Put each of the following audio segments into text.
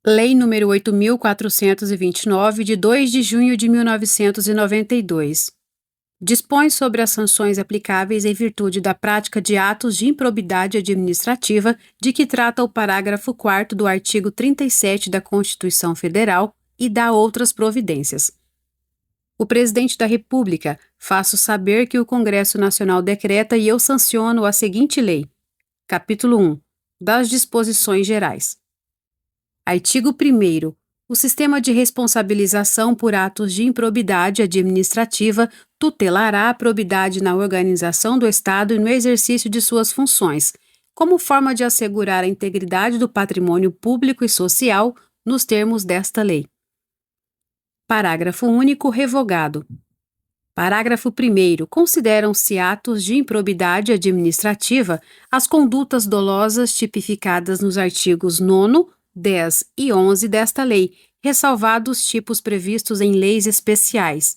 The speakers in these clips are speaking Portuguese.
Lei nº 8.429, de 2 de junho de 1992. Dispõe sobre as sanções aplicáveis em virtude da prática de atos de improbidade administrativa de que trata o parágrafo 4º do artigo 37 da Constituição Federal e dá outras providências. O Presidente da República, faço saber que o Congresso Nacional decreta e eu sanciono a seguinte lei. Capítulo 1. Das Disposições Gerais. Artigo 1º. O sistema de responsabilização por atos de improbidade administrativa tutelará a probidade na organização do Estado e no exercício de suas funções, como forma de assegurar a integridade do patrimônio público e social nos termos desta lei. Parágrafo único revogado. Parágrafo 1º. Consideram-se atos de improbidade administrativa as condutas dolosas tipificadas nos artigos 9º, 10 e 11 desta lei, ressalvados tipos previstos em leis especiais.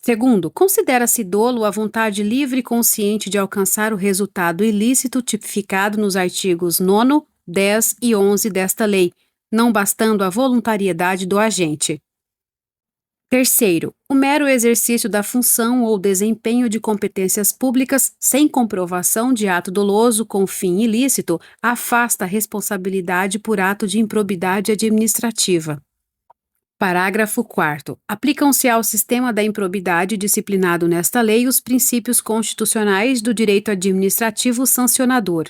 Segundo, considera-se dolo a vontade livre e consciente de alcançar o resultado ilícito tipificado nos artigos 9º, 10 e 11 desta lei, não bastando a voluntariedade do agente. Terceiro, o mero exercício da função ou desempenho de competências públicas sem comprovação de ato doloso com fim ilícito afasta a responsabilidade por ato de improbidade administrativa. Parágrafo 4º. Aplicam-se ao sistema da improbidade disciplinado nesta lei os princípios constitucionais do direito administrativo sancionador.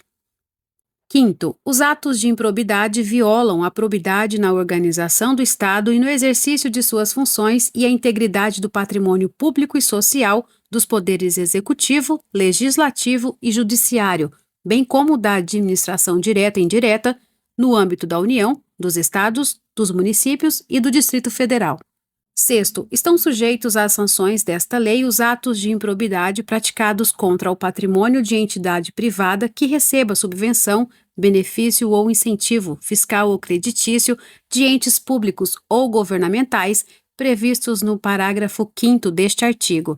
Quinto, os atos de improbidade violam a probidade na organização do Estado e no exercício de suas funções e a integridade do patrimônio público e social dos poderes executivo, legislativo e judiciário, bem como da administração direta e indireta, no âmbito da União, dos Estados, dos municípios e do Distrito Federal. Sexto, estão sujeitos às sanções desta lei os atos de improbidade praticados contra o patrimônio de entidade privada que receba subvenção, benefício ou incentivo fiscal ou creditício de entes públicos ou governamentais previstos no parágrafo 5º deste artigo.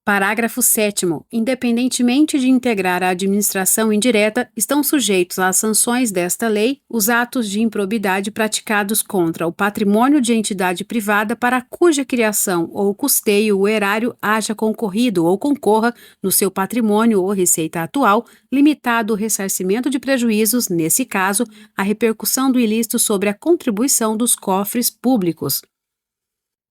Parágrafo 7º. Independentemente de integrar a administração indireta, estão sujeitos às sanções desta lei os atos de improbidade praticados contra o patrimônio de entidade privada para cuja criação ou custeio o erário haja concorrido ou concorra no seu patrimônio ou receita atual, limitado o ressarcimento de prejuízos, nesse caso, a repercussão do ilícito sobre a contribuição dos cofres públicos.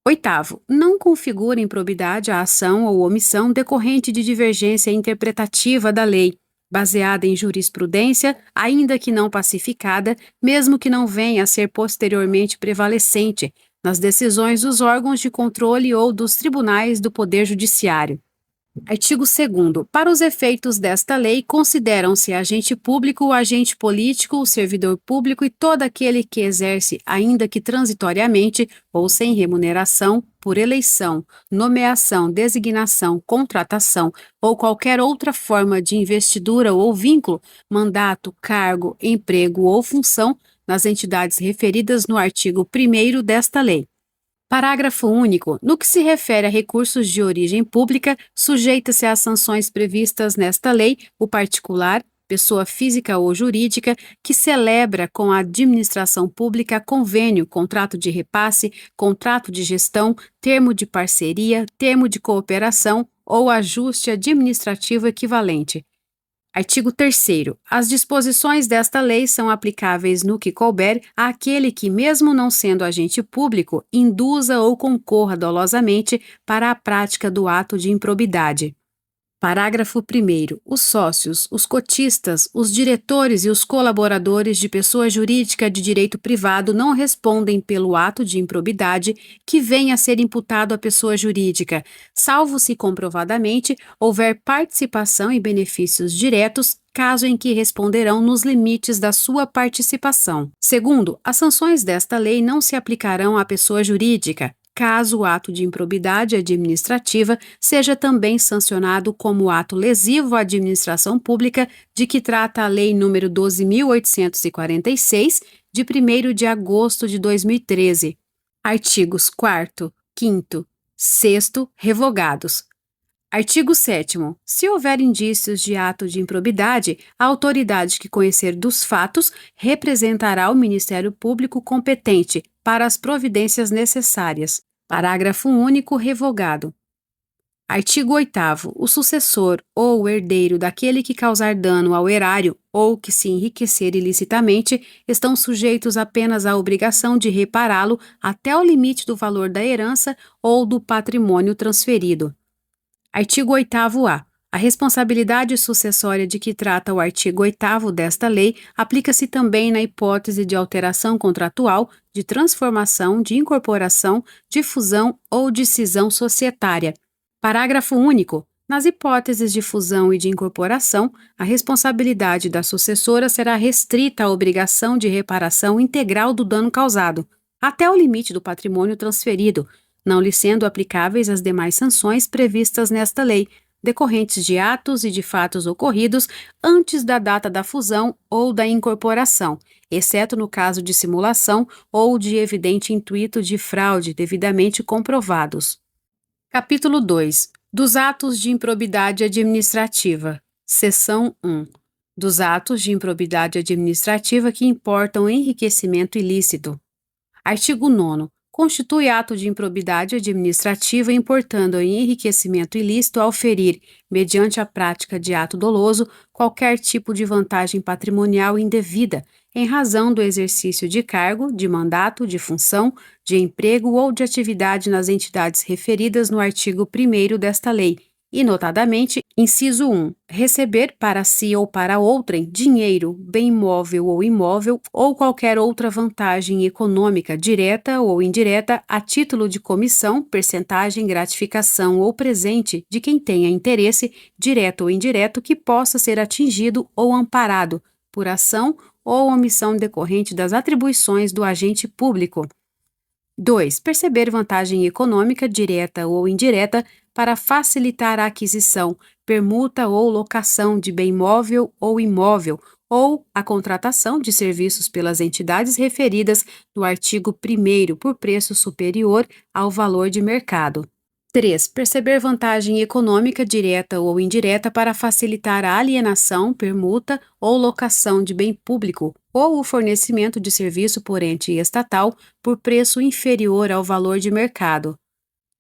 Oitavo, não configura improbidade a ação ou omissão decorrente de divergência interpretativa da lei, baseada em jurisprudência, ainda que não pacificada, mesmo que não venha a ser posteriormente prevalecente, nas decisões dos órgãos de controle ou dos tribunais do Poder Judiciário. Artigo 2º. Para os efeitos desta lei, consideram-se agente público, o agente político, o servidor público e todo aquele que exerce, ainda que transitoriamente ou sem remuneração, por eleição, nomeação, designação, contratação ou qualquer outra forma de investidura ou vínculo, mandato, cargo, emprego ou função nas entidades referidas no artigo 1º desta lei. Parágrafo único. No que se refere a recursos de origem pública, sujeita-se às sanções previstas nesta lei o particular, pessoa física ou jurídica, que celebra com a administração pública convênio, contrato de repasse, contrato de gestão, termo de parceria, termo de cooperação ou ajuste administrativo equivalente. Artigo 3º. As disposições desta lei são aplicáveis no que couber àquele que, mesmo não sendo agente público, induza ou concorra dolosamente para a prática do ato de improbidade. Parágrafo 1º. Os sócios, os cotistas, os diretores e os colaboradores de pessoa jurídica de direito privado não respondem pelo ato de improbidade que venha a ser imputado à pessoa jurídica, salvo se comprovadamente houver participação e benefícios diretos, caso em que responderão nos limites da sua participação. Segundo, as sanções desta lei não se aplicarão à pessoa jurídica, caso o ato de improbidade administrativa seja também sancionado como ato lesivo à administração pública de que trata a Lei nº 12.846, de 1º de agosto de 2013. Artigos 4º, 5º, 6º, revogados. Artigo 7º. Se houver indícios de ato de improbidade, a autoridade que conhecer dos fatos representará o Ministério Público competente para as providências necessárias. Parágrafo único revogado. Artigo 8º. O sucessor ou o herdeiro daquele que causar dano ao erário ou que se enriquecer ilicitamente estão sujeitos apenas à obrigação de repará-lo até o limite do valor da herança ou do patrimônio transferido. Artigo 8º-A. A responsabilidade sucessória de que trata o artigo 8º desta lei aplica-se também na hipótese de alteração contratual, de transformação, de incorporação, de fusão ou de cisão societária. Parágrafo único. Nas hipóteses de fusão e de incorporação, a responsabilidade da sucessora será restrita à obrigação de reparação integral do dano causado, até o limite do patrimônio transferido, não lhe sendo aplicáveis as demais sanções previstas nesta lei, decorrentes de atos e de fatos ocorridos antes da data da fusão ou da incorporação, exceto no caso de simulação ou de evidente intuito de fraude devidamente comprovados. Capítulo 2. Dos atos de improbidade administrativa. Seção 1. Dos atos de improbidade administrativa que importam enriquecimento ilícito. Artigo 9º. Constitui ato de improbidade administrativa importando em enriquecimento ilícito ao ferir, mediante a prática de ato doloso, qualquer tipo de vantagem patrimonial indevida, em razão do exercício de cargo, de mandato, de função, de emprego ou de atividade nas entidades referidas no artigo 1º desta lei, e, notadamente, inciso 1, receber para si ou para outrem dinheiro, bem móvel ou imóvel, ou qualquer outra vantagem econômica, direta ou indireta, a título de comissão, percentagem, gratificação ou presente de quem tenha interesse, direto ou indireto, que possa ser atingido ou amparado, por ação ou omissão decorrente das atribuições do agente público. 2. Perceber vantagem econômica, direta ou indireta, para facilitar a aquisição, permuta ou locação de bem móvel ou imóvel, ou a contratação de serviços pelas entidades referidas no artigo 1º por preço superior ao valor de mercado. 3. Perceber vantagem econômica direta ou indireta para facilitar a alienação, permuta ou locação de bem público ou o fornecimento de serviço por ente estatal por preço inferior ao valor de mercado.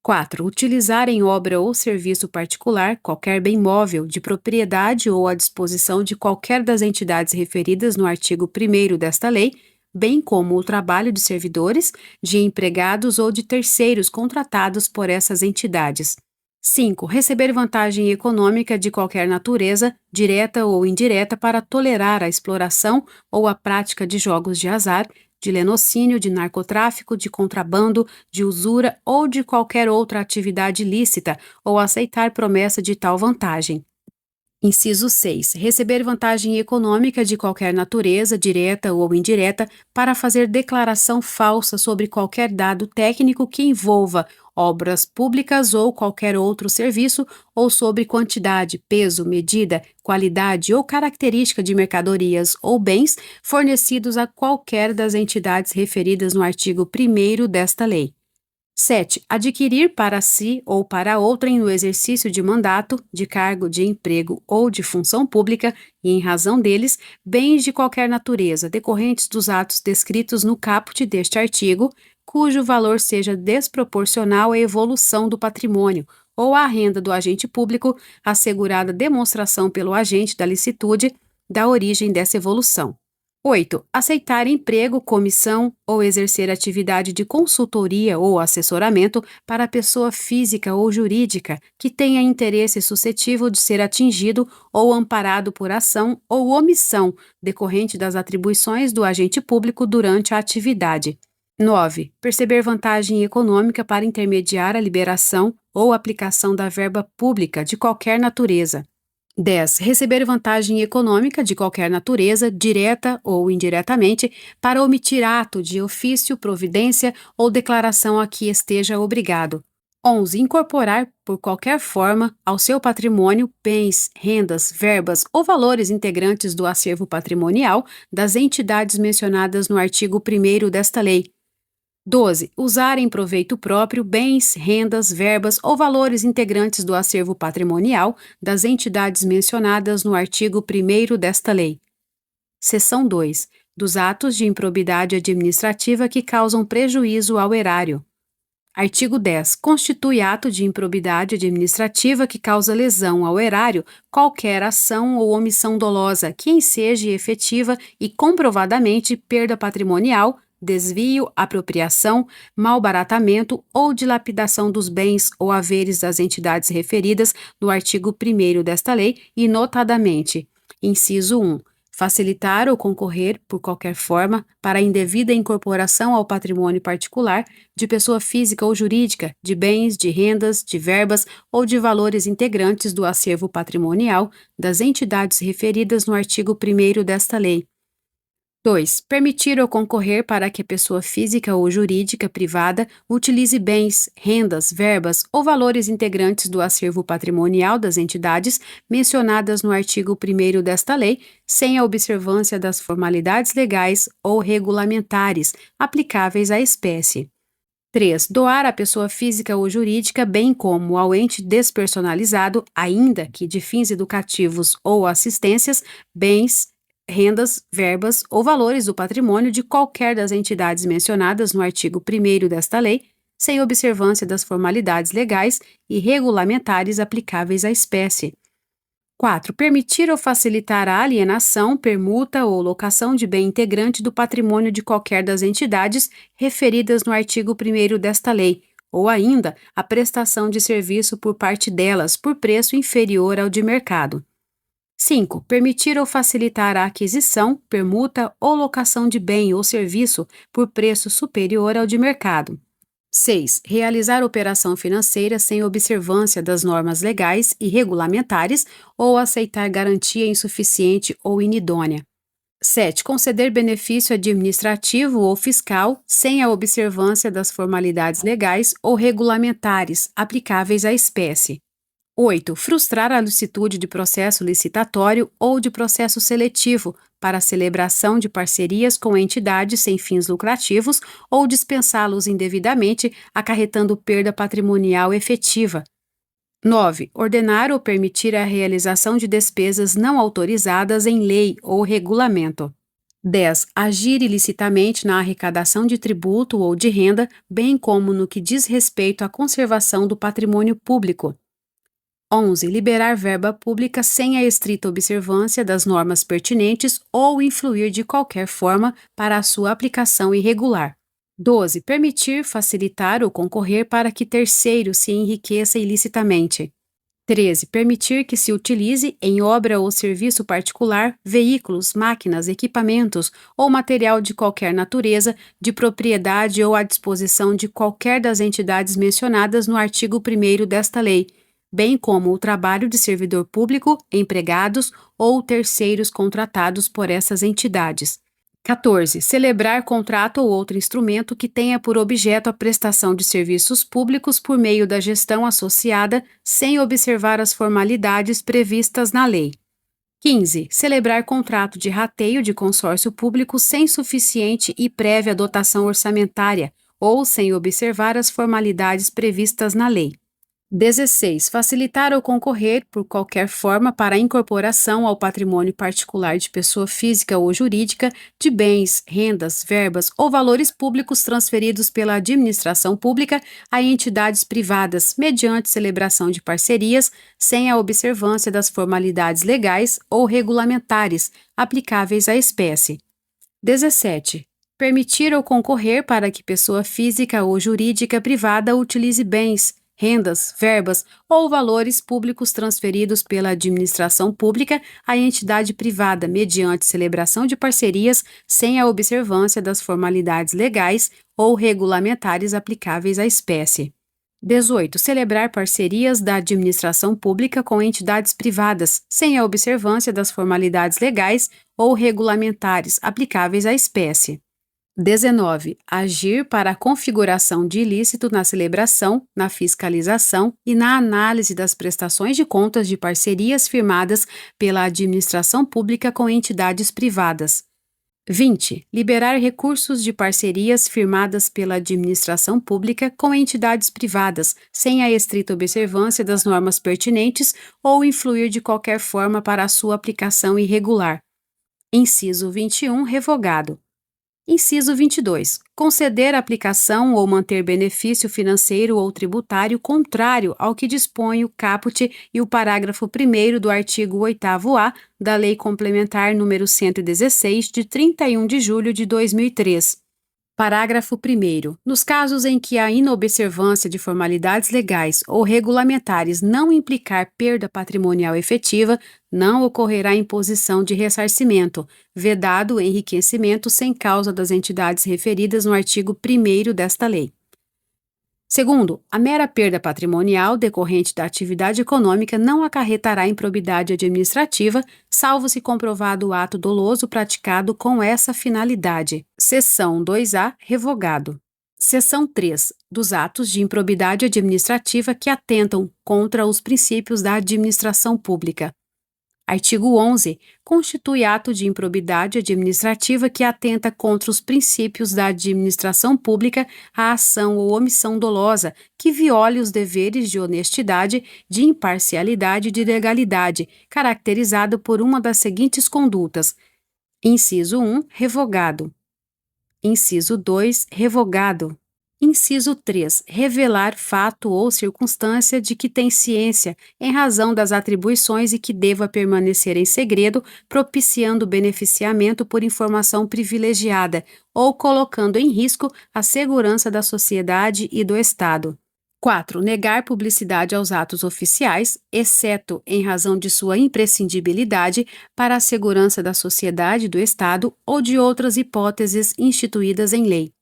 4. Utilizar em obra ou serviço particular qualquer bem móvel de propriedade ou à disposição de qualquer das entidades referidas no artigo 1º desta lei, bem como o trabalho de servidores, de empregados ou de terceiros contratados por essas entidades. 5. Receber vantagem econômica de qualquer natureza, direta ou indireta, para tolerar a exploração ou a prática de jogos de azar, de lenocínio, de narcotráfico, de contrabando, de usura ou de qualquer outra atividade ilícita, ou aceitar promessa de tal vantagem. Inciso 6. Receber vantagem econômica de qualquer natureza, direta ou indireta, para fazer declaração falsa sobre qualquer dado técnico que envolva obras públicas ou qualquer outro serviço, ou sobre quantidade, peso, medida, qualidade ou característica de mercadorias ou bens fornecidos a qualquer das entidades referidas no artigo 1º desta lei. 7. Adquirir para si ou para outrem no exercício de mandato, de cargo, de emprego ou de função pública e, em razão deles, bens de qualquer natureza decorrentes dos atos descritos no caput deste artigo, cujo valor seja desproporcional à evolução do patrimônio ou à renda do agente público, assegurada demonstração pelo agente da licitude da origem dessa evolução. 8. Aceitar emprego, comissão ou exercer atividade de consultoria ou assessoramento para pessoa física ou jurídica que tenha interesse suscetível de ser atingido ou amparado por ação ou omissão decorrente das atribuições do agente público durante a atividade. 9. Perceber vantagem econômica para intermediar a liberação ou aplicação da verba pública de qualquer natureza. 10. Receber vantagem econômica de qualquer natureza, direta ou indiretamente, para omitir ato de ofício, providência ou declaração a que esteja obrigado. 11. Incorporar, por qualquer forma, ao seu patrimônio, bens, rendas, verbas ou valores integrantes do acervo patrimonial das entidades mencionadas no artigo 1º desta lei. 12. Usar em proveito próprio bens, rendas, verbas ou valores integrantes do acervo patrimonial das entidades mencionadas no artigo 1º desta lei. Seção 2. Dos atos de improbidade administrativa que causam prejuízo ao erário. Artigo 10. Constitui ato de improbidade administrativa que causa lesão ao erário qualquer ação ou omissão dolosa que enseje efetiva e comprovadamente perda patrimonial, desvio, apropriação, malbaratamento ou dilapidação dos bens ou haveres das entidades referidas no artigo 1º desta lei e notadamente: inciso 1. Facilitar ou concorrer, por qualquer forma, para a indevida incorporação ao patrimônio particular de pessoa física ou jurídica, de bens, de rendas, de verbas ou de valores integrantes do acervo patrimonial das entidades referidas no artigo 1º desta lei. 2. Permitir ou concorrer para que a pessoa física ou jurídica privada utilize bens, rendas, verbas ou valores integrantes do acervo patrimonial das entidades mencionadas no artigo 1º desta lei, sem a observância das formalidades legais ou regulamentares aplicáveis à espécie. 3. Doar à pessoa física ou jurídica, bem como ao ente despersonalizado, ainda que de fins educativos ou assistências, bens, rendas, verbas ou valores do patrimônio de qualquer das entidades mencionadas no artigo 1º desta lei, sem observância das formalidades legais e regulamentares aplicáveis à espécie. 4. Permitir ou facilitar a alienação, permuta ou locação de bem integrante do patrimônio de qualquer das entidades referidas no artigo 1º desta lei, ou ainda a prestação de serviço por parte delas por preço inferior ao de mercado. 5. Permitir ou facilitar a aquisição, permuta ou locação de bem ou serviço por preço superior ao de mercado. 6. Realizar operação financeira sem observância das normas legais e regulamentares ou aceitar garantia insuficiente ou inidônea. 7. Conceder benefício administrativo ou fiscal sem a observância das formalidades legais ou regulamentares aplicáveis à espécie. 8. Frustrar a licitude de processo licitatório ou de processo seletivo para a celebração de parcerias com entidades sem fins lucrativos ou dispensá-los indevidamente, acarretando perda patrimonial efetiva. 9. Ordenar ou permitir a realização de despesas não autorizadas em lei ou regulamento. 10. Agir ilicitamente na arrecadação de tributo ou de renda, bem como no que diz respeito à conservação do patrimônio público. 11. Liberar verba pública sem a estrita observância das normas pertinentes ou influir de qualquer forma para a sua aplicação irregular. 12. Permitir, facilitar ou concorrer para que terceiro se enriqueça ilicitamente. 13. Permitir que se utilize, em obra ou serviço particular, veículos, máquinas, equipamentos ou material de qualquer natureza, de propriedade ou à disposição de qualquer das entidades mencionadas no artigo 1º desta lei, bem como o trabalho de servidor público, empregados ou terceiros contratados por essas entidades. 14. Celebrar contrato ou outro instrumento que tenha por objeto a prestação de serviços públicos por meio da gestão associada, sem observar as formalidades previstas na lei. 15. Celebrar contrato de rateio de consórcio público sem suficiente e prévia dotação orçamentária ou sem observar as formalidades previstas na lei. 16. Facilitar ou concorrer, por qualquer forma, para a incorporação ao patrimônio particular de pessoa física ou jurídica de bens, rendas, verbas ou valores públicos transferidos pela administração pública a entidades privadas, mediante celebração de parcerias, sem a observância das formalidades legais ou regulamentares aplicáveis à espécie. 17. Permitir ou concorrer para que pessoa física ou jurídica privada utilize bens, rendas, verbas ou valores públicos transferidos pela administração pública à entidade privada mediante celebração de parcerias sem a observância das formalidades legais ou regulamentares aplicáveis à espécie. 18. Celebrar parcerias da administração pública com entidades privadas sem a observância das formalidades legais ou regulamentares aplicáveis à espécie. 19. Agir para a configuração de ilícito na celebração, na fiscalização e na análise das prestações de contas de parcerias firmadas pela administração pública com entidades privadas. 20. Liberar recursos de parcerias firmadas pela administração pública com entidades privadas, sem a estrita observância das normas pertinentes ou influir de qualquer forma para a sua aplicação irregular. Inciso 21. Revogado. Inciso 22. Conceder aplicação ou manter benefício financeiro ou tributário contrário ao que dispõe o caput e o parágrafo 1º do artigo 8º-A da Lei Complementar nº 116, de 31 de julho de 2003. Parágrafo 1º. Nos casos em que a inobservância de formalidades legais ou regulamentares não implicar perda patrimonial efetiva, não ocorrerá imposição de ressarcimento, vedado o enriquecimento sem causa das entidades referidas no artigo 1º desta lei. Segundo, a mera perda patrimonial decorrente da atividade econômica não acarretará improbidade administrativa, salvo se comprovado o ato doloso praticado com essa finalidade. Seção 2A, revogado. Seção 3. Dos atos de improbidade administrativa que atentam contra os princípios da administração pública. Artigo 11. Constitui ato de improbidade administrativa que atenta contra os princípios da administração pública a ação ou omissão dolosa que viole os deveres de honestidade, de imparcialidade e de legalidade, caracterizado por uma das seguintes condutas. Inciso 1. Revogado. Inciso 2. Revogado. Inciso 3. Revelar fato ou circunstância de que tem ciência, em razão das atribuições e que deva permanecer em segredo, propiciando beneficiamento por informação privilegiada ou colocando em risco a segurança da sociedade e do Estado. 4. Negar publicidade aos atos oficiais, exceto em razão de sua imprescindibilidade para a segurança da sociedade e do Estado ou de outras hipóteses instituídas em lei.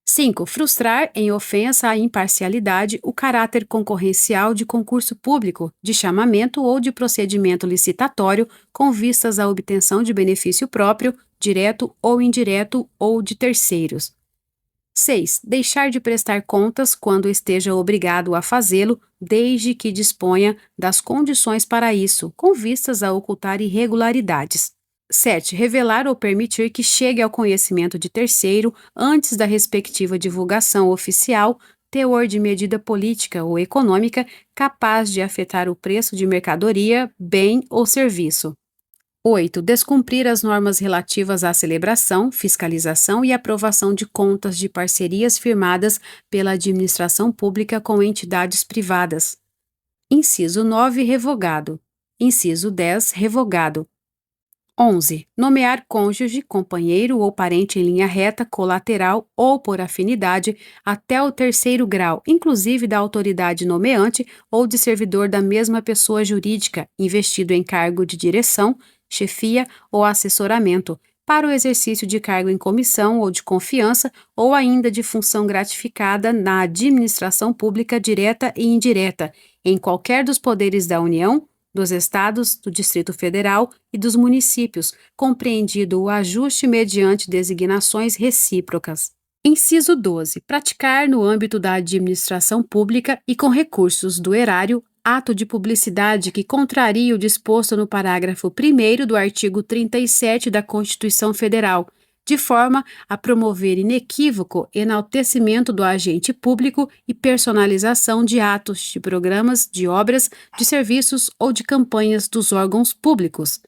5. Frustrar, em ofensa à imparcialidade, o caráter concorrencial de concurso público, de chamamento ou de procedimento licitatório com vistas à obtenção de benefício próprio, direto ou indireto, ou de terceiros. 6. Deixar de prestar contas quando esteja obrigado a fazê-lo, desde que disponha das condições para isso, com vistas a ocultar irregularidades. 7. Revelar ou permitir que chegue ao conhecimento de terceiro, antes da respectiva divulgação oficial, teor de medida política ou econômica capaz de afetar o preço de mercadoria, bem ou serviço. 8. Descumprir as normas relativas à celebração, fiscalização e aprovação de contas de parcerias firmadas pela administração pública com entidades privadas. Inciso 9. Revogado. Inciso 10. Revogado. 11. Nomear cônjuge, companheiro ou parente em linha reta, colateral ou por afinidade até o 3º grau, inclusive da autoridade nomeante ou de servidor da mesma pessoa jurídica, investido em cargo de direção, chefia ou assessoramento, para o exercício de cargo em comissão ou de confiança ou ainda de função gratificada na administração pública direta e indireta, em qualquer dos poderes da União, dos Estados, do Distrito Federal e dos municípios, compreendido o ajuste mediante designações recíprocas. Inciso 12. Praticar no âmbito da administração pública e com recursos do erário ato de publicidade que contrarie o disposto no parágrafo 1º do artigo 37 da Constituição Federal, de forma a promover inequívoco enaltecimento do agente público e personalização de atos, de programas, de obras, de serviços ou de campanhas dos órgãos públicos.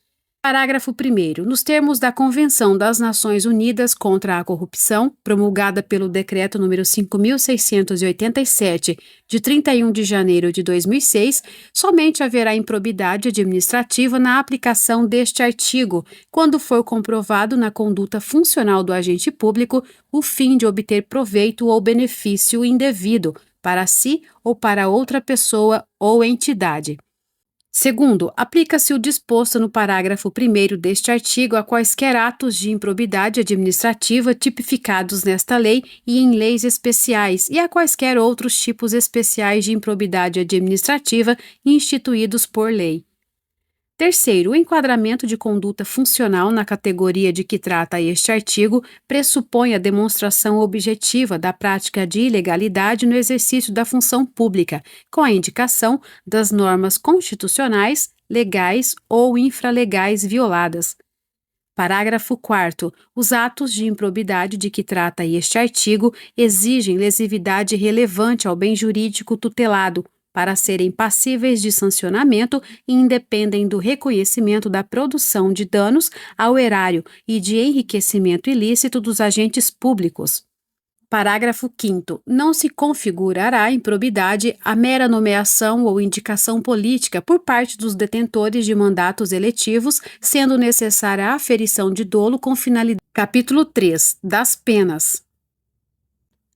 Parágrafo 1º. Nos termos da Convenção das Nações Unidas contra a Corrupção, promulgada pelo Decreto nº 5.687, de 31 de janeiro de 2006, somente haverá improbidade administrativa na aplicação deste artigo, quando for comprovado na conduta funcional do agente público o fim de obter proveito ou benefício indevido para si ou para outra pessoa ou entidade. Segundo, aplica-se o disposto no parágrafo 1º deste artigo a quaisquer atos de improbidade administrativa tipificados nesta lei e em leis especiais e a quaisquer outros tipos especiais de improbidade administrativa instituídos por lei. Terceiro, o enquadramento de conduta funcional na categoria de que trata este artigo pressupõe a demonstração objetiva da prática de ilegalidade no exercício da função pública, com a indicação das normas constitucionais, legais ou infralegais violadas. Parágrafo 4º. Os atos de improbidade de que trata este artigo exigem lesividade relevante ao bem jurídico tutelado para serem passíveis de sancionamento e independem do reconhecimento da produção de danos ao erário e de enriquecimento ilícito dos agentes públicos. Parágrafo 5º. Não se configurará improbidade a mera nomeação ou indicação política por parte dos detentores de mandatos eletivos, sendo necessária a aferição de dolo com finalidade. Capítulo 3. Das penas.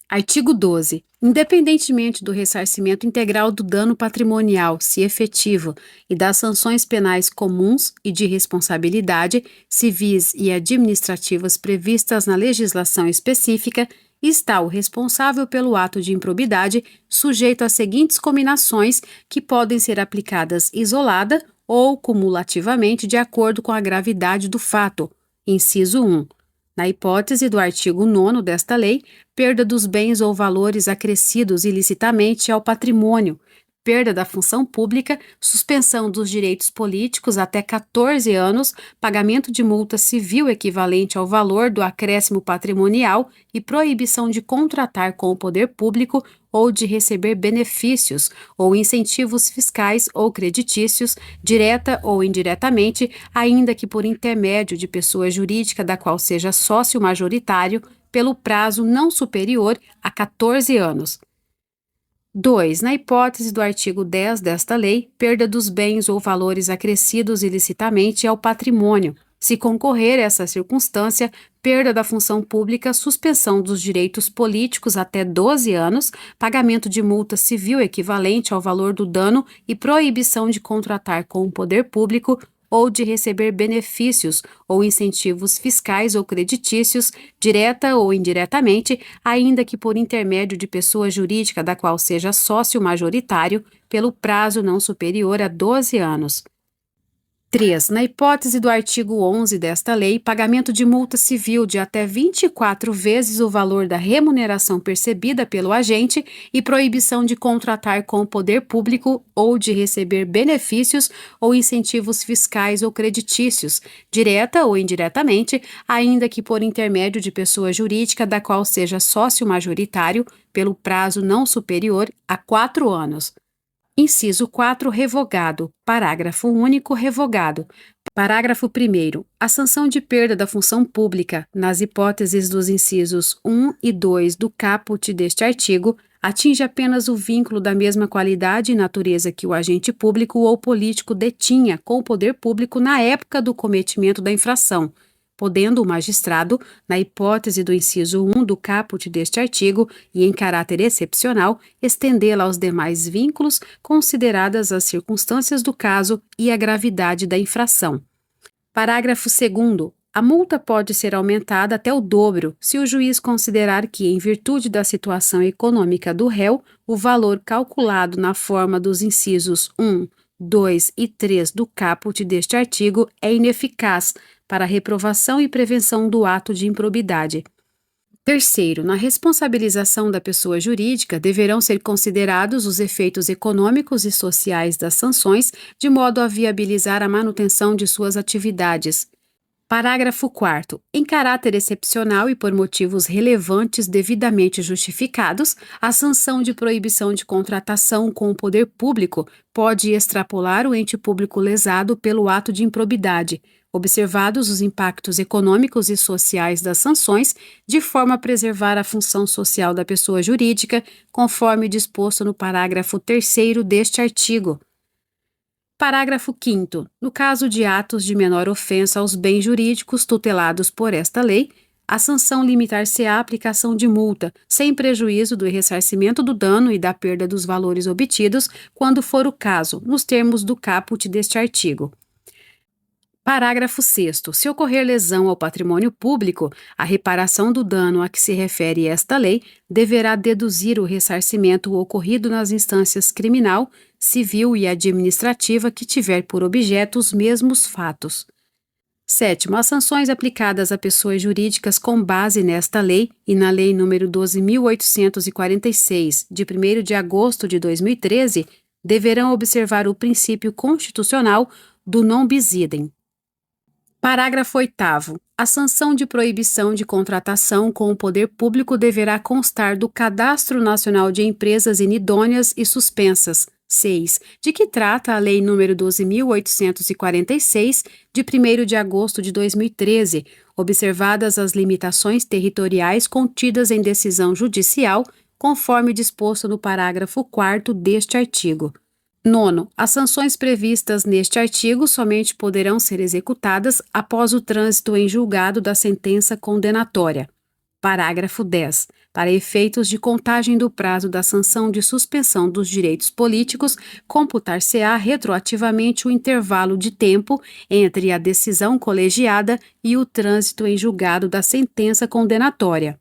Artigo 12. Independentemente do ressarcimento integral do dano patrimonial, se efetivo, e das sanções penais comuns e de responsabilidade, civis e administrativas previstas na legislação específica, está o responsável pelo ato de improbidade sujeito às seguintes cominações que podem ser aplicadas isolada ou cumulativamente de acordo com a gravidade do fato. Inciso 1. Na hipótese do artigo 9º desta lei, perda dos bens ou valores acrescidos ilicitamente ao patrimônio, perda da função pública, suspensão dos direitos políticos até 14 anos, pagamento de multa civil equivalente ao valor do acréscimo patrimonial e proibição de contratar com o poder público ou de receber benefícios ou incentivos fiscais ou creditícios, direta ou indiretamente, ainda que por intermédio de pessoa jurídica da qual seja sócio majoritário, pelo prazo não superior a 14 anos. 2. Na hipótese do artigo 10 desta lei, perda dos bens ou valores acrescidos ilicitamente ao patrimônio. Se concorrer essa circunstância, perda da função pública, suspensão dos direitos políticos até 12 anos, pagamento de multa civil equivalente ao valor do dano e proibição de contratar com o poder público ou de receber benefícios ou incentivos fiscais ou creditícios, direta ou indiretamente, ainda que por intermédio de pessoa jurídica da qual seja sócio majoritário, pelo prazo não superior a 12 anos. 3. Na hipótese do artigo 11 desta lei, pagamento de multa civil de até 24 vezes o valor da remuneração percebida pelo agente e proibição de contratar com o poder público ou de receber benefícios ou incentivos fiscais ou creditícios, direta ou indiretamente, ainda que por intermédio de pessoa jurídica da qual seja sócio majoritário, pelo prazo não superior a 4 anos. Inciso 4. Revogado. Parágrafo único. Revogado. Parágrafo 1º. A sanção de perda da função pública, nas hipóteses dos incisos 1 e 2 do caput deste artigo, atinge apenas o vínculo da mesma qualidade e natureza que o agente público ou político detinha com o poder público na época do cometimento da infração, podendo o magistrado, na hipótese do inciso 1 do caput deste artigo e em caráter excepcional, estendê-la aos demais vínculos, consideradas as circunstâncias do caso e a gravidade da infração. Parágrafo 2º. A multa pode ser aumentada até o dobro, se o juiz considerar que, em virtude da situação econômica do réu, o valor calculado na forma dos incisos 1, 2 e 3 do caput deste artigo é ineficaz para a reprovação e prevenção do ato de improbidade. 3º, na responsabilização da pessoa jurídica, deverão ser considerados os efeitos econômicos e sociais das sanções, de modo a viabilizar a manutenção de suas atividades. Parágrafo 4º. Em caráter excepcional e por motivos relevantes devidamente justificados, a sanção de proibição de contratação com o poder público pode extrapolar o ente público lesado pelo ato de improbidade, observados os impactos econômicos e sociais das sanções, de forma a preservar a função social da pessoa jurídica, conforme disposto no parágrafo 3º deste artigo. Parágrafo 5º. No caso de atos de menor ofensa aos bens jurídicos tutelados por esta lei, a sanção limitar-se-á à aplicação de multa, sem prejuízo do ressarcimento do dano e da perda dos valores obtidos, quando for o caso, nos termos do caput deste artigo. Parágrafo 6º. Se ocorrer lesão ao patrimônio público, a reparação do dano a que se refere esta lei deverá deduzir o ressarcimento ocorrido nas instâncias criminal, civil e administrativa que tiver por objeto os mesmos fatos. 7º. As sanções aplicadas a pessoas jurídicas com base nesta lei e na Lei nº 12.846, de 1º de agosto de 2013, deverão observar o princípio constitucional do non bis idem. Parágrafo 8º. A sanção de proibição de contratação com o poder público deverá constar do Cadastro Nacional de Empresas Inidôneas e Suspensas. 6. De que trata a Lei nº 12.846, de 1º de agosto de 2013, observadas as limitações territoriais contidas em decisão judicial, conforme disposto no parágrafo 4º deste artigo. 9. As sanções previstas neste artigo somente poderão ser executadas após o trânsito em julgado da sentença condenatória. Parágrafo 10. Para efeitos de contagem do prazo da sanção de suspensão dos direitos políticos, computar-se-á retroativamente o intervalo de tempo entre a decisão colegiada e o trânsito em julgado da sentença condenatória.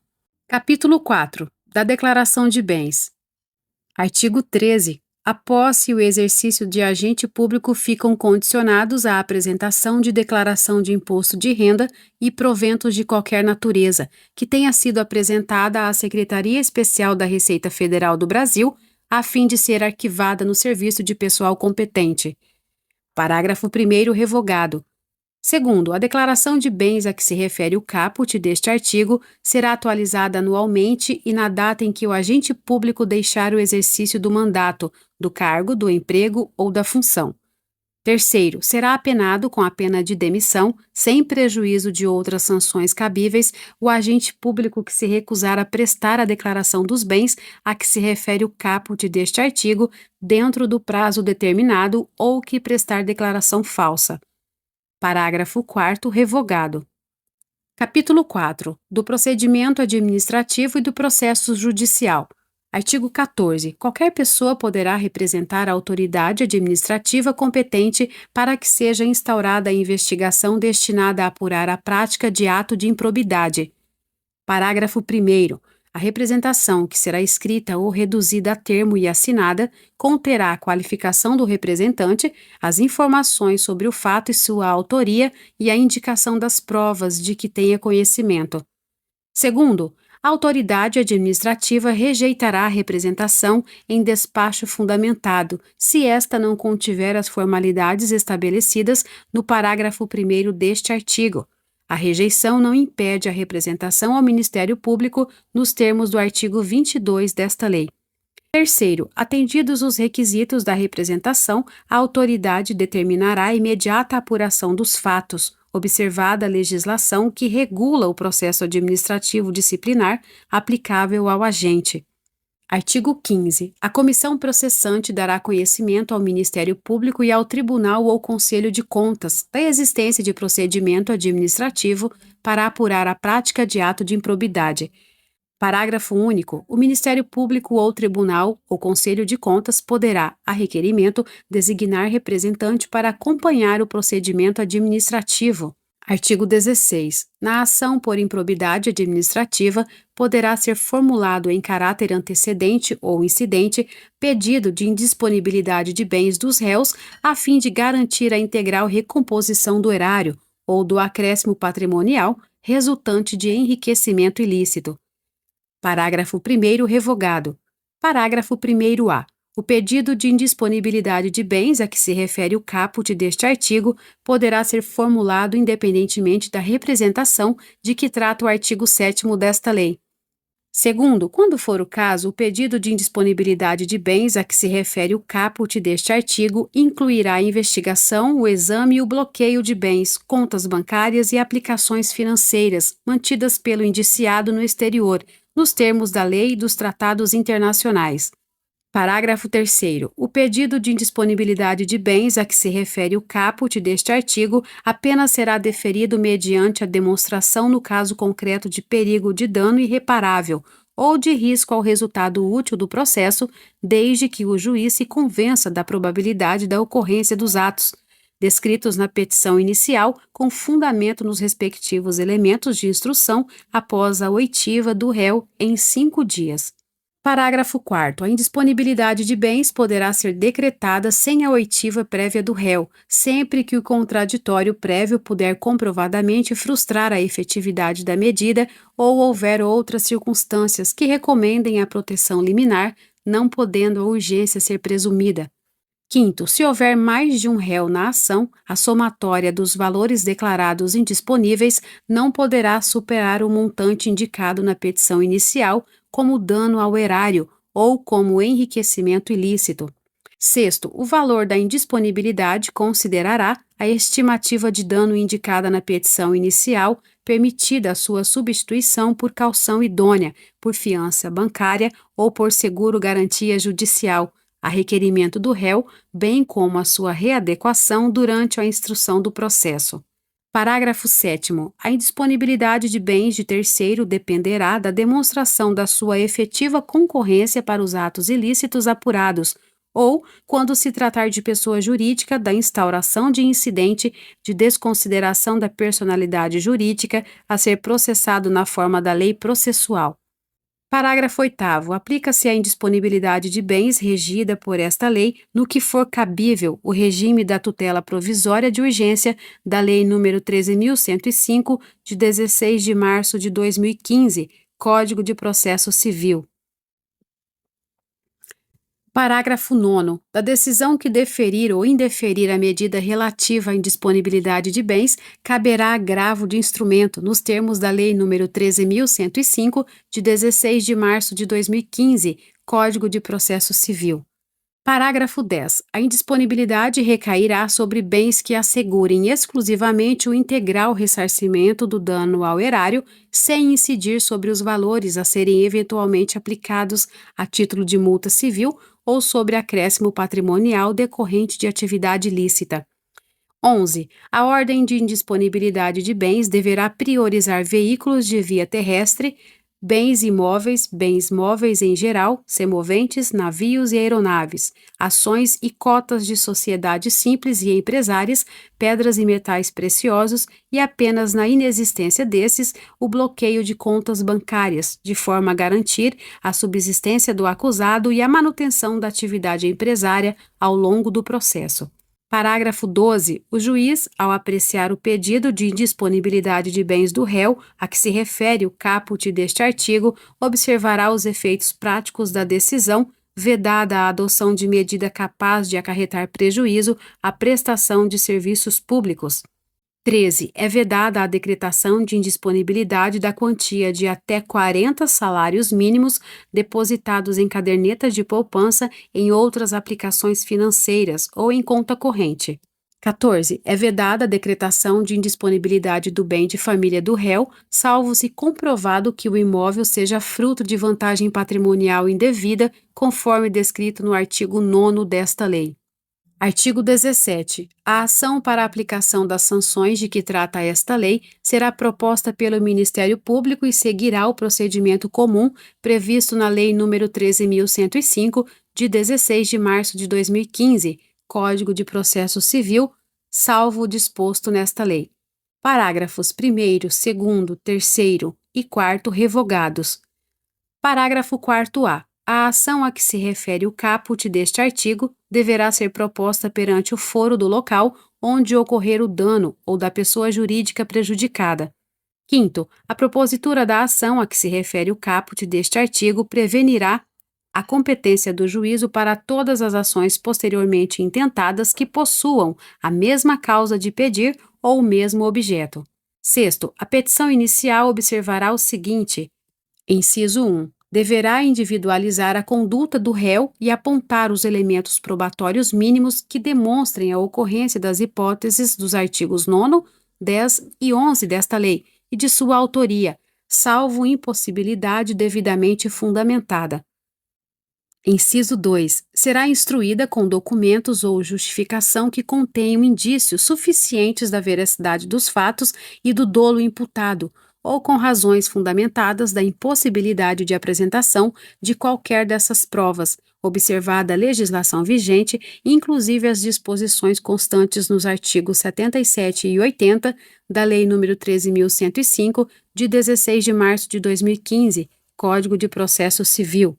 Capítulo 4. Da Declaração de Bens. Artigo 13. A posse e o exercício de agente público ficam condicionados à apresentação de declaração de imposto de renda e proventos de qualquer natureza, que tenha sido apresentada à Secretaria Especial da Receita Federal do Brasil, a fim de ser arquivada no serviço de pessoal competente. Parágrafo 1º revogado. Segundo, a declaração de bens a que se refere o caput deste artigo será atualizada anualmente e na data em que o agente público deixar o exercício do mandato, do cargo, do emprego ou da função. Terceiro, será apenado com a pena de demissão, sem prejuízo de outras sanções cabíveis, o agente público que se recusar a prestar a declaração dos bens a que se refere o caput deste artigo dentro do prazo determinado ou que prestar declaração falsa. Parágrafo 4º revogado. Capítulo 4. Do procedimento administrativo e do processo judicial. Artigo 14. Qualquer pessoa poderá representar a autoridade administrativa competente para que seja instaurada a investigação destinada a apurar a prática de ato de improbidade. Parágrafo 1º. A representação, que será escrita ou reduzida a termo e assinada, conterá a qualificação do representante, as informações sobre o fato e sua autoria e a indicação das provas de que tenha conhecimento. Segundo, a autoridade administrativa rejeitará a representação em despacho fundamentado, se esta não contiver as formalidades estabelecidas no parágrafo 1º deste artigo. A rejeição não impede a representação ao Ministério Público nos termos do artigo 22 desta lei. Terceiro, atendidos os requisitos da representação, a autoridade determinará a imediata apuração dos fatos, observada a legislação que regula o processo administrativo disciplinar aplicável ao agente. Artigo 15. A comissão processante dará conhecimento ao Ministério Público e ao Tribunal ou Conselho de Contas da existência de procedimento administrativo para apurar a prática de ato de improbidade. Parágrafo único. O Ministério Público ou Tribunal ou Conselho de Contas poderá, a requerimento, designar representante para acompanhar o procedimento administrativo. Artigo 16. Na ação por improbidade administrativa, poderá ser formulado em caráter antecedente ou incidente pedido de indisponibilidade de bens dos réus a fim de garantir a integral recomposição do erário ou do acréscimo patrimonial resultante de enriquecimento ilícito. Parágrafo 1º revogado. Parágrafo 1º-A. O pedido de indisponibilidade de bens a que se refere o caput deste artigo poderá ser formulado independentemente da representação de que trata o artigo 7º desta lei. Segundo, quando for o caso, o pedido de indisponibilidade de bens a que se refere o caput deste artigo incluirá a investigação, o exame e o bloqueio de bens, contas bancárias e aplicações financeiras mantidas pelo indiciado no exterior, nos termos da lei e dos tratados internacionais. Parágrafo 3º. O pedido de indisponibilidade de bens a que se refere o caput deste artigo apenas será deferido mediante a demonstração no caso concreto de perigo de dano irreparável ou de risco ao resultado útil do processo, desde que o juiz se convença da probabilidade da ocorrência dos atos, descritos na petição inicial, com fundamento nos respectivos elementos de instrução após a oitiva do réu em 5 dias. Parágrafo 4º. A indisponibilidade de bens poderá ser decretada sem a oitiva prévia do réu, sempre que o contraditório prévio puder comprovadamente frustrar a efetividade da medida ou houver outras circunstâncias que recomendem a proteção liminar, não podendo a urgência ser presumida. Quinto, se houver mais de um réu na ação, a somatória dos valores declarados indisponíveis não poderá superar o montante indicado na petição inicial como dano ao erário ou como enriquecimento ilícito. Sexto, o valor da indisponibilidade considerará a estimativa de dano indicada na petição inicial, permitida a sua substituição por caução idônea, por fiança bancária ou por seguro-garantia judicial, a requerimento do réu, bem como a sua readequação durante a instrução do processo. Parágrafo 7º. A indisponibilidade de bens de terceiro dependerá da demonstração da sua efetiva concorrência para os atos ilícitos apurados, ou, quando se tratar de pessoa jurídica, da instauração de incidente de desconsideração da personalidade jurídica a ser processado na forma da lei processual. Parágrafo 8º. Aplica-se a indisponibilidade de bens regida por esta lei no que for cabível o regime da tutela provisória de urgência da Lei nº 13.105, de 16 de março de 2015, Código de Processo Civil. Parágrafo 9º. Da decisão que deferir ou indeferir a medida relativa à indisponibilidade de bens, caberá agravo de instrumento nos termos da Lei nº 13.105, de 16 de março de 2015, Código de Processo Civil. Parágrafo 10. A indisponibilidade recairá sobre bens que assegurem exclusivamente o integral ressarcimento do dano ao erário, sem incidir sobre os valores a serem eventualmente aplicados a título de multa civil ou sobre acréscimo patrimonial decorrente de atividade lícita. 11. A ordem de indisponibilidade de bens deverá priorizar veículos de via terrestre, bens móveis em geral, semoventes, navios e aeronaves, ações e cotas de sociedades simples e empresárias, pedras e metais preciosos e apenas na inexistência desses, o bloqueio de contas bancárias, de forma a garantir a subsistência do acusado e a manutenção da atividade empresária ao longo do processo. Parágrafo 12. O juiz, ao apreciar o pedido de indisponibilidade de bens do réu, a que se refere o caput deste artigo, observará os efeitos práticos da decisão, vedada a adoção de medida capaz de acarretar prejuízo à prestação de serviços públicos. 13. É vedada a decretação de indisponibilidade da quantia de até 40 salários mínimos depositados em caderneta de poupança em outras aplicações financeiras ou em conta corrente. 14. É vedada a decretação de indisponibilidade do bem de família do réu, salvo se comprovado que o imóvel seja fruto de vantagem patrimonial indevida, conforme descrito no artigo 9º desta lei. Artigo 17. A ação para a aplicação das sanções de que trata esta lei será proposta pelo Ministério Público e seguirá o procedimento comum previsto na Lei nº 13.105, de 16 de março de 2015, Código de Processo Civil, salvo o disposto nesta lei. Parágrafos 1º, 2º, 3º e 4º revogados. Parágrafo 4º-A. A ação a que se refere o caput deste artigo deverá ser proposta perante o foro do local onde ocorrer o dano ou da pessoa jurídica prejudicada. 5º. A propositura da ação a que se refere o caput deste artigo prevenirá a competência do juízo para todas as ações posteriormente intentadas que possuam a mesma causa de pedir ou o mesmo objeto. 6º. A petição inicial observará o seguinte: inciso 1. Deverá individualizar a conduta do réu e apontar os elementos probatórios mínimos que demonstrem a ocorrência das hipóteses dos artigos 9º, 10 e 11 desta lei e de sua autoria, salvo impossibilidade devidamente fundamentada. Inciso 2. Será instruída com documentos ou justificação que contenham indícios suficientes da veracidade dos fatos e do dolo imputado, ou com razões fundamentadas da impossibilidade de apresentação de qualquer dessas provas, observada a legislação vigente, inclusive as disposições constantes nos artigos 77 e 80 da Lei nº 13.105, de 16 de março de 2015, Código de Processo Civil.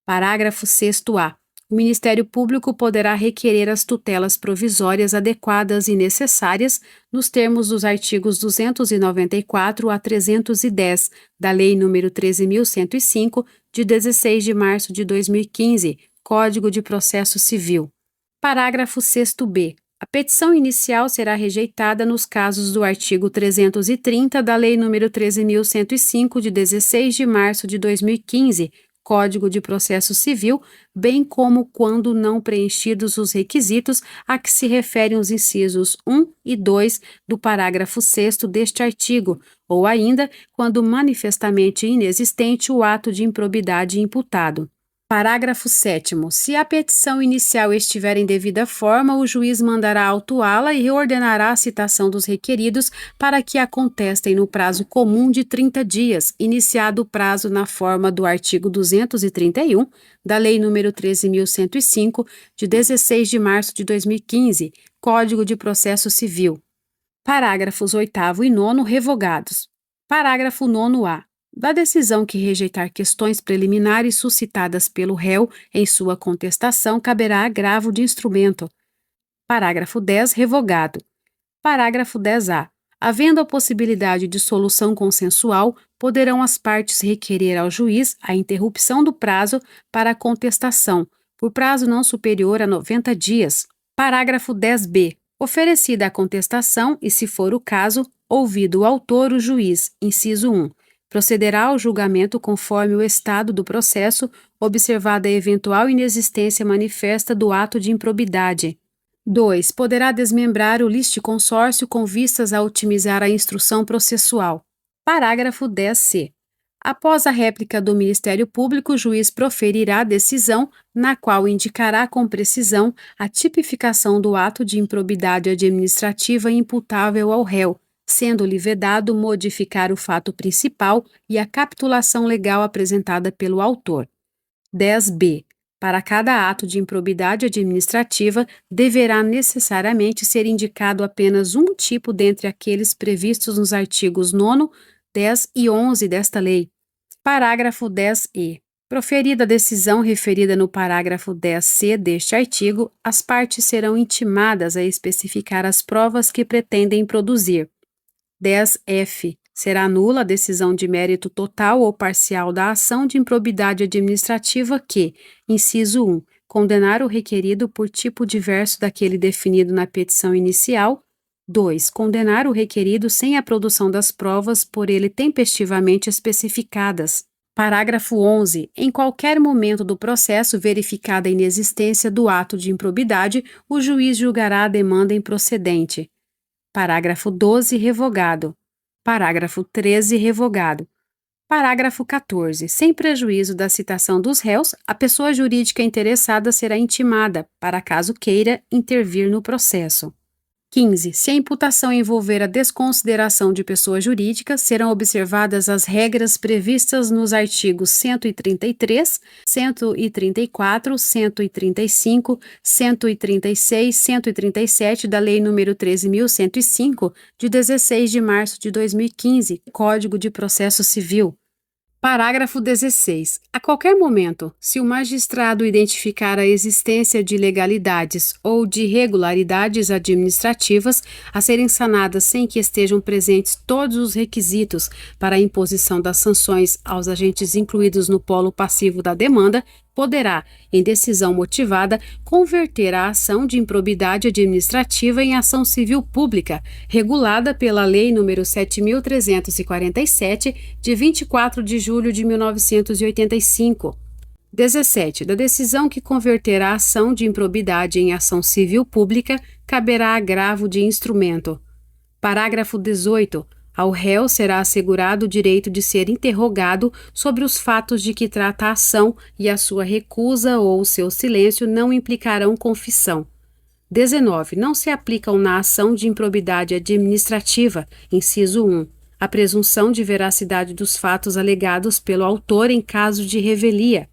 Parágrafo 6º-A. O Ministério Público poderá requerer as tutelas provisórias adequadas e necessárias nos termos dos artigos 294 a 310 da Lei nº 13.105, de 16 de março de 2015, Código de Processo Civil. Parágrafo 6º-B. A petição inicial será rejeitada nos casos do artigo 330 da Lei nº 13.105, de 16 de março de 2015, Código de Processo Civil, bem como quando não preenchidos os requisitos a que se referem os incisos 1 e 2 do parágrafo 6º deste artigo, ou ainda quando manifestamente inexistente o ato de improbidade imputado. Parágrafo 7º. Se a petição inicial estiver em devida forma, o juiz mandará autuá-la e reordenará a citação dos requeridos para que a contestem no prazo comum de 30 dias, iniciado o prazo na forma do artigo 231 da Lei nº 13.105, de 16 de março de 2015, Código de Processo Civil. Parágrafos 8º e 9º revogados. Parágrafo 9º-A. Da decisão que rejeitar questões preliminares suscitadas pelo réu em sua contestação, caberá agravo de instrumento. Parágrafo 10 revogado. Parágrafo 10-A. Havendo a possibilidade de solução consensual, poderão as partes requerer ao juiz a interrupção do prazo para a contestação, por prazo não superior a 90 dias. Parágrafo 10-B. Oferecida a contestação e, se for o caso, ouvido o autor, o juiz, inciso 1, procederá ao julgamento conforme o estado do processo, observada a eventual inexistência manifesta do ato de improbidade. 2. Poderá desmembrar o litisconsórcio com vistas a otimizar a instrução processual. Parágrafo 10-C. Após a réplica do Ministério Público, o juiz proferirá a decisão, na qual indicará com precisão a tipificação do ato de improbidade administrativa imputável ao réu, sendo-lhe vedado modificar o fato principal e a capitulação legal apresentada pelo autor. 10b. Para cada ato de improbidade administrativa, deverá necessariamente ser indicado apenas um tipo dentre aqueles previstos nos artigos 9º, 10 e 11 desta lei. Parágrafo 10e. Proferida a decisão referida no parágrafo 10c deste artigo, as partes serão intimadas a especificar as provas que pretendem produzir. 10f. Será nula a decisão de mérito total ou parcial da ação de improbidade administrativa que, inciso 1, condenar o requerido por tipo diverso daquele definido na petição inicial. 2. Condenar o requerido sem a produção das provas por ele tempestivamente especificadas. Parágrafo 11. Em qualquer momento do processo verificada a inexistência do ato de improbidade, o juiz julgará a demanda improcedente. Parágrafo 12, revogado. Parágrafo 13, revogado. Parágrafo 14. Sem prejuízo da citação dos réus, a pessoa jurídica interessada será intimada, para caso queira intervir no processo. 15. Se a imputação envolver a desconsideração de pessoa jurídica, serão observadas as regras previstas nos artigos 133, 134, 135, 136, 137 da Lei nº 13.105, de 16 de março de 2015, Código de Processo Civil. Parágrafo 16. A qualquer momento, se o magistrado identificar a existência de ilegalidades ou de irregularidades administrativas a serem sanadas sem que estejam presentes todos os requisitos para a imposição das sanções aos agentes incluídos no polo passivo da demanda, poderá, em decisão motivada, converter a ação de improbidade administrativa em ação civil pública, regulada pela Lei nº 7.347, de 24 de julho de 1985. 17. Da decisão que converter a ação de improbidade em ação civil pública, caberá agravo de instrumento. Parágrafo 18. Ao réu será assegurado o direito de ser interrogado sobre os fatos de que trata a ação e a sua recusa ou o seu silêncio não implicarão confissão. 19. Não se aplicam na ação de improbidade administrativa, inciso 1, a presunção de veracidade dos fatos alegados pelo autor em caso de revelia.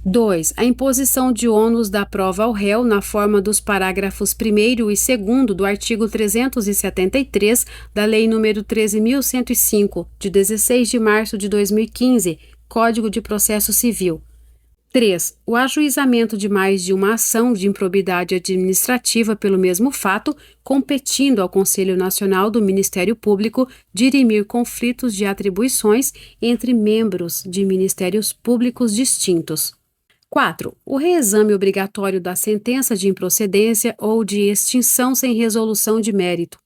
2. A imposição de ônus da prova ao réu na forma dos parágrafos 1º e 2º do artigo 373 da Lei nº 13.105, de 16 de março de 2015, Código de Processo Civil. 3. O ajuizamento de mais de uma ação de improbidade administrativa pelo mesmo fato, competindo ao Conselho Nacional do Ministério Público dirimir conflitos de atribuições entre membros de ministérios públicos distintos. 4. O reexame obrigatório da sentença de improcedência ou de extinção sem resolução de mérito.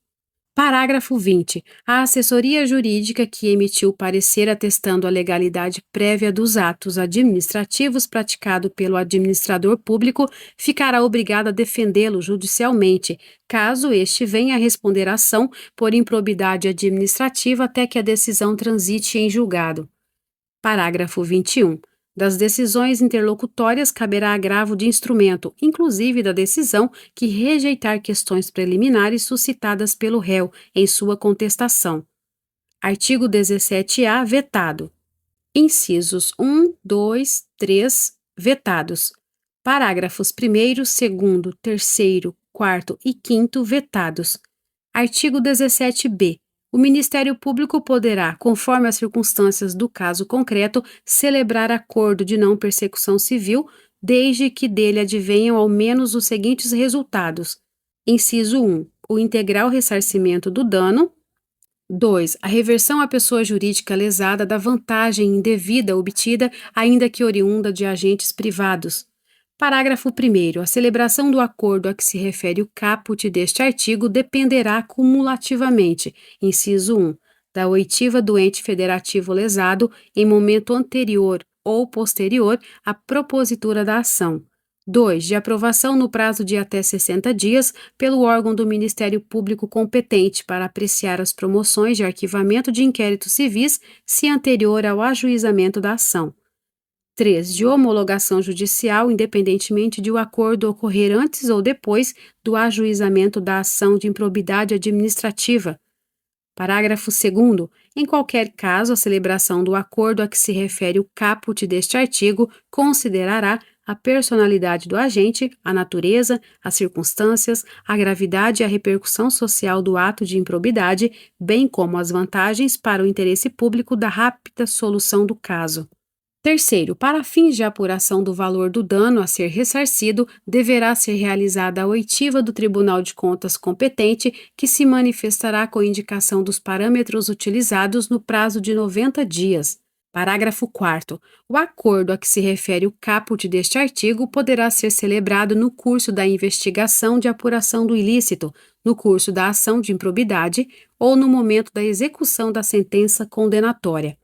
Parágrafo 20. A assessoria jurídica que emitiu parecer atestando a legalidade prévia dos atos administrativos praticado pelo administrador público ficará obrigada a defendê-lo judicialmente, caso este venha a responder à ação por improbidade administrativa até que a decisão transite em julgado. Parágrafo 21. Das decisões interlocutórias caberá agravo de instrumento, inclusive da decisão que rejeitar questões preliminares suscitadas pelo réu em sua contestação. Artigo 17-A, vetado. Incisos 1, 2, 3, vetados. Parágrafos 1º, 2º, 3º, 4º e 5º, vetados. Artigo 17-B. O Ministério Público poderá, conforme as circunstâncias do caso concreto, celebrar acordo de não persecução civil, desde que dele advenham ao menos os seguintes resultados. Inciso 1. O integral ressarcimento do dano. 2. A reversão à pessoa jurídica lesada da vantagem indevida obtida, ainda que oriunda de agentes privados. Parágrafo 1º. A celebração do acordo a que se refere o caput deste artigo dependerá cumulativamente, inciso 1, da oitiva do ente federativo lesado em momento anterior ou posterior à propositura da ação. 2. De aprovação no prazo de até 60 dias pelo órgão do Ministério Público competente para apreciar as promoções de arquivamento de inquéritos civis se anterior ao ajuizamento da ação. 3. De homologação judicial, independentemente de o acordo ocorrer antes ou depois do ajuizamento da ação de improbidade administrativa. Parágrafo 2º. Em qualquer caso, a celebração do acordo a que se refere o caput deste artigo considerará a personalidade do agente, a natureza, as circunstâncias, a gravidade e a repercussão social do ato de improbidade, bem como as vantagens para o interesse público da rápida solução do caso. Terceiro, para fins de apuração do valor do dano a ser ressarcido, deverá ser realizada a oitiva do Tribunal de Contas competente, que se manifestará com indicação dos parâmetros utilizados no prazo de 90 dias. Parágrafo 4º. O acordo a que se refere o caput deste artigo poderá ser celebrado no curso da investigação de apuração do ilícito, no curso da ação de improbidade ou no momento da execução da sentença condenatória.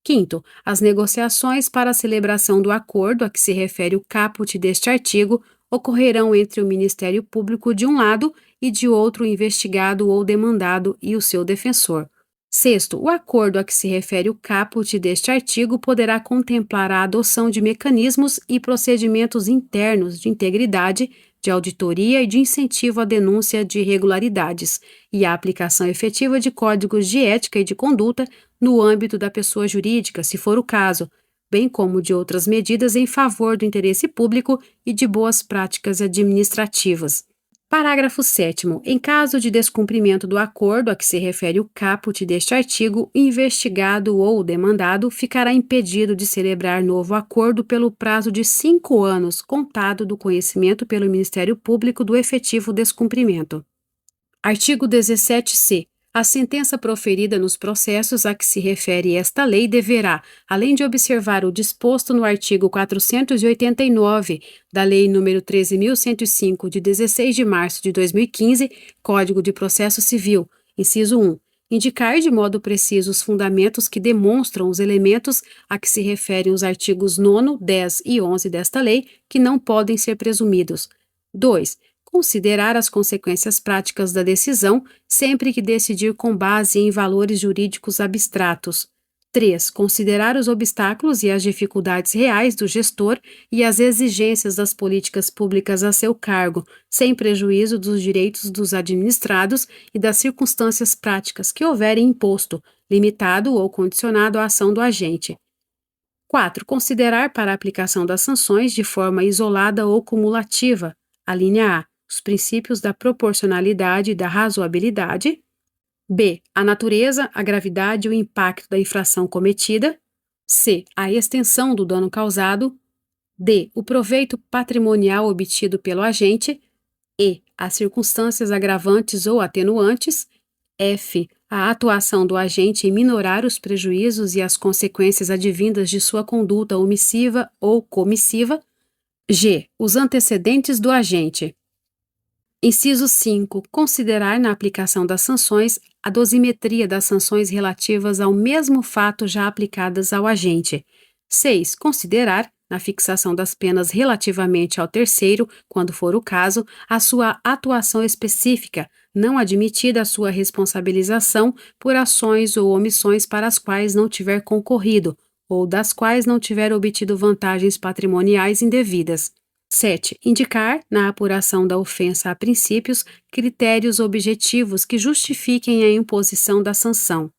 Quinto, as negociações para a celebração do acordo a que se refere o caput deste artigo ocorrerão entre o Ministério Público de um lado e de outro o investigado ou demandado e o seu defensor. Sexto, o acordo a que se refere o caput deste artigo poderá contemplar a adoção de mecanismos e procedimentos internos de integridade, de auditoria e de incentivo à denúncia de irregularidades e a aplicação efetiva de códigos de ética e de conduta no âmbito da pessoa jurídica, se for o caso, bem como de outras medidas em favor do interesse público e de boas práticas administrativas. Parágrafo 7º. Em caso de descumprimento do acordo a que se refere o caput deste artigo, o investigado ou o demandado ficará impedido de celebrar novo acordo pelo prazo de 5 anos, contado do conhecimento pelo Ministério Público do efetivo descumprimento. Artigo 17-C. A sentença proferida nos processos a que se refere esta lei deverá, além de observar o disposto no artigo 489 da Lei nº 13.105, de 16 de março de 2015, Código de Processo Civil, inciso 1, indicar de modo preciso os fundamentos que demonstram os elementos a que se referem os artigos 9º, 10 e 11 desta lei, que não podem ser presumidos. 2. Considerar as consequências práticas da decisão, sempre que decidir com base em valores jurídicos abstratos. 3. Considerar os obstáculos e as dificuldades reais do gestor e as exigências das políticas públicas a seu cargo, sem prejuízo dos direitos dos administrados e das circunstâncias práticas que houverem imposto, limitado ou condicionado a ação do agente. 4. Considerar para a aplicação das sanções de forma isolada ou cumulativa. A linha A. Os princípios da proporcionalidade e da razoabilidade. B. A natureza, a gravidade e o impacto da infração cometida. C. A extensão do dano causado. D. O proveito patrimonial obtido pelo agente. E. As circunstâncias agravantes ou atenuantes. F. A atuação do agente em minorar os prejuízos e as consequências advindas de sua conduta omissiva ou comissiva. G. Os antecedentes do agente. Inciso 5. Considerar na aplicação das sanções a dosimetria das sanções relativas ao mesmo fato já aplicadas ao agente. 6. Considerar, na fixação das penas relativamente ao terceiro, quando for o caso, a sua atuação específica, não admitida a sua responsabilização por ações ou omissões para as quais não tiver concorrido, ou das quais não tiver obtido vantagens patrimoniais indevidas. 7. Indicar, na apuração da ofensa a princípios, critérios objetivos que justifiquem a imposição da sanção.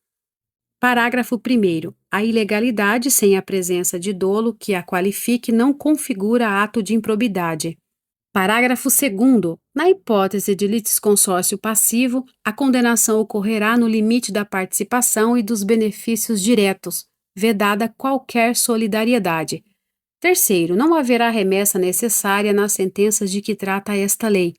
Parágrafo 1º. A ilegalidade sem a presença de dolo que a qualifique não configura ato de improbidade. Parágrafo 2º. Na hipótese de litisconsórcio passivo, a condenação ocorrerá no limite da participação e dos benefícios diretos, vedada qualquer solidariedade. Terceiro, não haverá remessa necessária nas sentenças de que trata esta lei.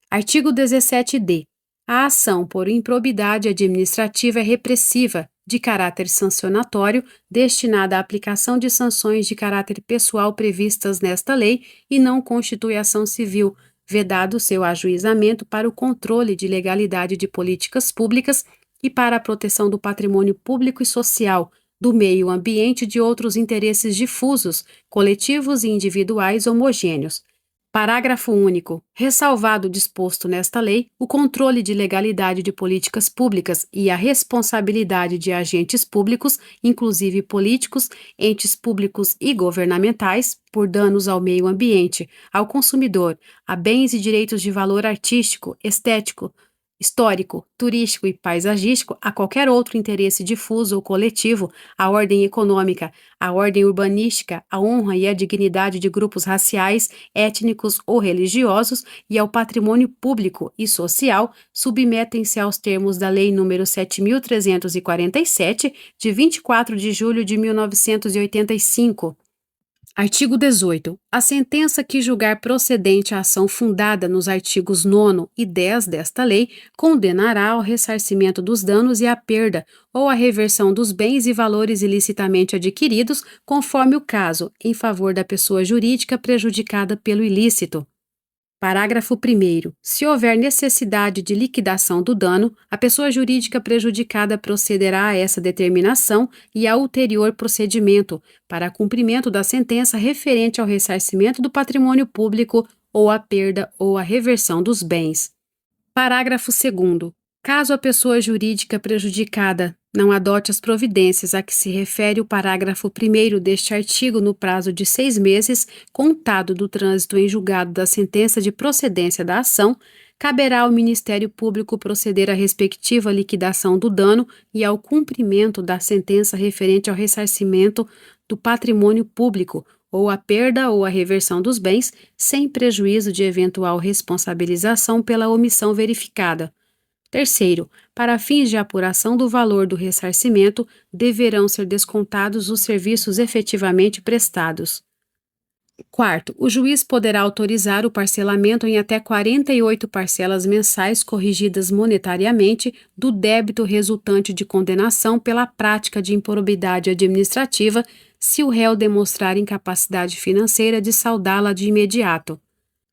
Artigo 17d. A ação por improbidade administrativa é repressiva, de caráter sancionatório, destinada à aplicação de sanções de caráter pessoal previstas nesta lei e não constitui ação civil, vedado seu ajuizamento para o controle de legalidade de políticas públicas e para a proteção do patrimônio público e social, do meio ambiente e de outros interesses difusos, coletivos e individuais homogêneos. Parágrafo único. Ressalvado o disposto nesta lei, o controle de legalidade de políticas públicas e a responsabilidade de agentes públicos, inclusive políticos, entes públicos e governamentais, por danos ao meio ambiente, ao consumidor, a bens e direitos de valor artístico, estético, histórico, turístico e paisagístico, a qualquer outro interesse difuso ou coletivo, à ordem econômica, à ordem urbanística, à honra e à dignidade de grupos raciais, étnicos ou religiosos e ao patrimônio público e social, submetem-se aos termos da Lei nº 7.347, de 24 de julho de 1985. Artigo 18. A sentença que julgar procedente a ação fundada nos artigos 9 e 10 desta lei condenará ao ressarcimento dos danos e à perda ou à reversão dos bens e valores ilicitamente adquiridos, conforme o caso, em favor da pessoa jurídica prejudicada pelo ilícito. Parágrafo 1º. Se houver necessidade de liquidação do dano, a pessoa jurídica prejudicada procederá a essa determinação e a ulterior procedimento para cumprimento da sentença referente ao ressarcimento do patrimônio público ou a perda ou a reversão dos bens. Parágrafo 2º. Caso a pessoa jurídica prejudicada não adote as providências a que se refere o parágrafo 1º deste artigo no prazo de 6 meses, contado do trânsito em julgado da sentença de procedência da ação, caberá ao Ministério Público proceder à respectiva liquidação do dano e ao cumprimento da sentença referente ao ressarcimento do patrimônio público, ou a perda ou a reversão dos bens, sem prejuízo de eventual responsabilização pela omissão verificada. Terceiro, para fins de apuração do valor do ressarcimento, deverão ser descontados os serviços efetivamente prestados. Quarto, o juiz poderá autorizar o parcelamento em até 48 parcelas mensais corrigidas monetariamente do débito resultante de condenação pela prática de improbidade administrativa, se o réu demonstrar incapacidade financeira de saldá-la de imediato.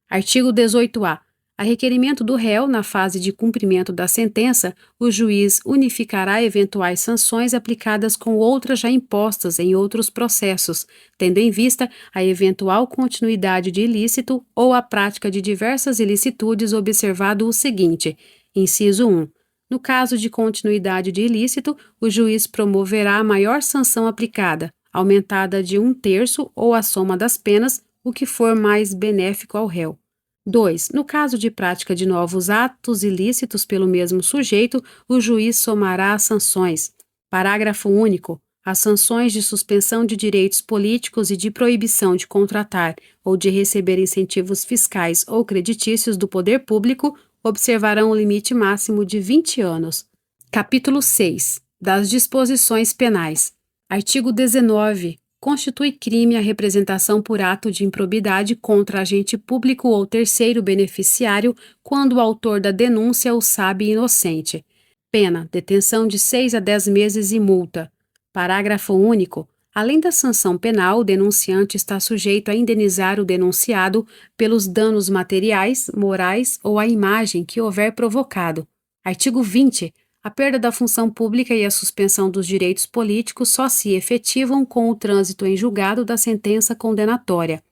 Artigo 18-A. A requerimento do réu, na fase de cumprimento da sentença, o juiz unificará eventuais sanções aplicadas com outras já impostas em outros processos, tendo em vista a eventual continuidade de ilícito ou a prática de diversas ilicitudes, observado o seguinte: inciso 1. No caso de continuidade de ilícito, o juiz promoverá a maior sanção aplicada, aumentada de 1/3 ou a soma das penas, o que for mais benéfico ao réu. 2. No caso de prática de novos atos ilícitos pelo mesmo sujeito, o juiz somará as sanções. Parágrafo único. As sanções de suspensão de direitos políticos e de proibição de contratar ou de receber incentivos fiscais ou creditícios do poder público observarão o limite máximo de 20 anos. Capítulo 6. Das disposições penais. Artigo 19. Constitui crime a representação por ato de improbidade contra agente público ou terceiro beneficiário quando o autor da denúncia o sabe inocente. Pena: detenção de 6 a 10 meses e multa. Parágrafo único. Além da sanção penal, o denunciante está sujeito a indenizar o denunciado pelos danos materiais, morais ou à imagem que houver provocado. Artigo 20. A perda da função pública e a suspensão dos direitos políticos só se efetivam com o trânsito em julgado da sentença condenatória.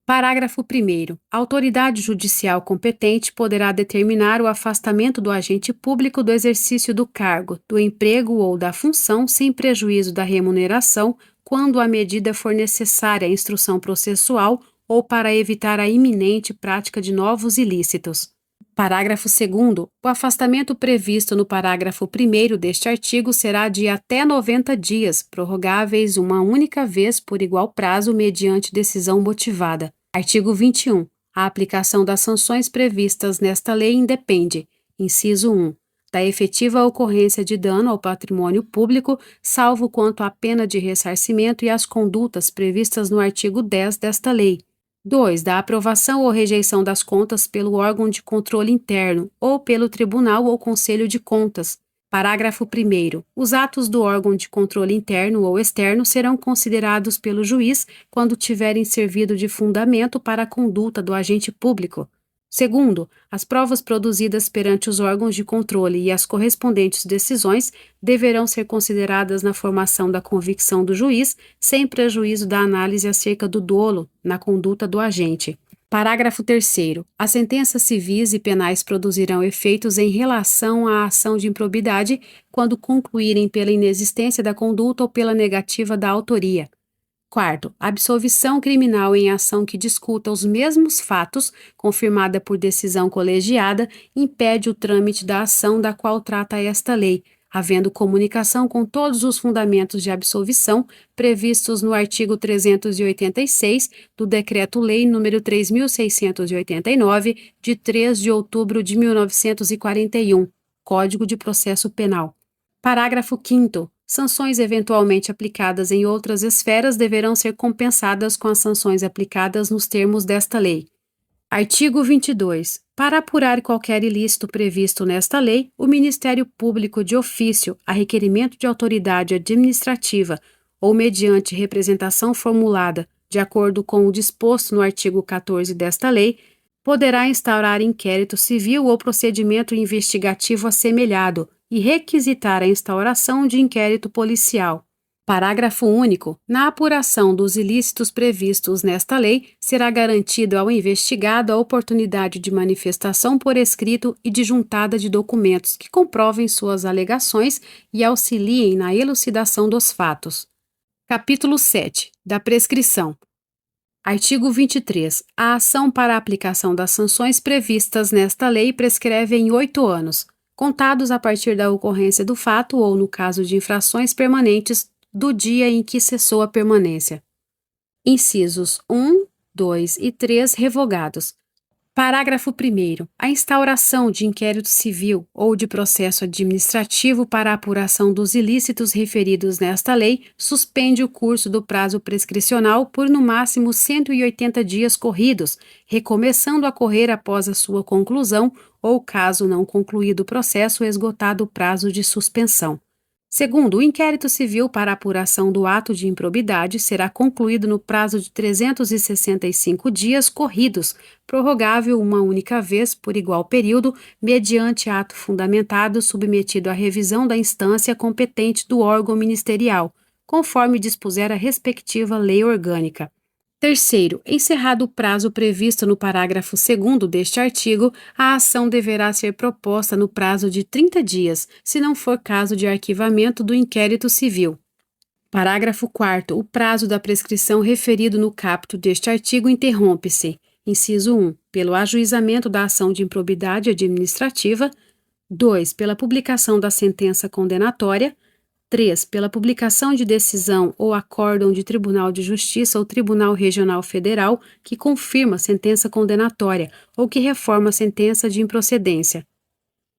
Parágrafo 1º. A autoridade judicial competente poderá determinar o afastamento do agente público do exercício do cargo, do emprego ou da função sem prejuízo da remuneração, quando a medida for necessária à instrução processual ou para evitar a iminente prática de novos ilícitos. Parágrafo 2º. O afastamento previsto no parágrafo 1º deste artigo será de até 90 dias, prorrogáveis uma única vez por igual prazo mediante decisão motivada. Artigo 21. A aplicação das sanções previstas nesta lei independe, inciso 1, da efetiva ocorrência de dano ao patrimônio público, salvo quanto à pena de ressarcimento e às condutas previstas no artigo 10 desta lei. 2. Da aprovação ou rejeição das contas pelo órgão de controle interno ou pelo Tribunal ou Conselho de Contas. Parágrafo 1º. Os atos do órgão de controle interno ou externo serão considerados pelo juiz quando tiverem servido de fundamento para a conduta do agente público. Segundo, as provas produzidas perante os órgãos de controle e as correspondentes decisões deverão ser consideradas na formação da convicção do juiz, sem prejuízo da análise acerca do dolo na conduta do agente. Parágrafo 3º. As sentenças civis e penais produzirão efeitos em relação à ação de improbidade quando concluírem pela inexistência da conduta ou pela negativa da autoria. Quarto, a absolvição criminal em ação que discuta os mesmos fatos, confirmada por decisão colegiada, impede o trâmite da ação da qual trata esta lei, havendo comunicação com todos os fundamentos de absolvição previstos no artigo 386 do Decreto-Lei nº 3.689, de 3 de outubro de 1941, Código de Processo Penal. Parágrafo 5º. Sanções eventualmente aplicadas em outras esferas deverão ser compensadas com as sanções aplicadas nos termos desta lei. Artigo 22. Para apurar qualquer ilícito previsto nesta lei, o Ministério Público de ofício, a requerimento de autoridade administrativa ou mediante representação formulada de acordo com o disposto no artigo 14 desta lei, poderá instaurar inquérito civil ou procedimento investigativo assemelhado e requisitar a instauração de inquérito policial. Parágrafo único. Na apuração dos ilícitos previstos nesta lei, será garantido ao investigado a oportunidade de manifestação por escrito e de juntada de documentos que comprovem suas alegações e auxiliem na elucidação dos fatos. Capítulo 7. Da prescrição. Artigo 23. A ação para a aplicação das sanções previstas nesta lei prescreve em 8 anos, contados a partir da ocorrência do fato ou, no caso de infrações permanentes, do dia em que cessou a permanência. Incisos 1, 2 e 3 revogados. Parágrafo 1º. A instauração de inquérito civil ou de processo administrativo para a apuração dos ilícitos referidos nesta lei suspende o curso do prazo prescricional por no máximo 180 dias corridos, recomeçando a correr após a sua conclusão ou, caso não concluído o processo, esgotado o prazo de suspensão. Segundo, o inquérito civil para apuração do ato de improbidade será concluído no prazo de 365 dias corridos, prorrogável uma única vez por igual período, mediante ato fundamentado submetido à revisão da instância competente do órgão ministerial, conforme dispuser a respectiva lei orgânica. Terceiro, encerrado o prazo previsto no parágrafo 2º deste artigo, a ação deverá ser proposta no prazo de 30 dias, se não for caso de arquivamento do inquérito civil. Parágrafo 4º. O prazo da prescrição referido no caput deste artigo interrompe-se, inciso 1, pelo ajuizamento da ação de improbidade administrativa, 2, pela publicação da sentença condenatória, 3. Pela publicação de decisão ou acórdão de Tribunal de Justiça ou Tribunal Regional Federal que confirma sentença condenatória ou que reforma sentença de improcedência.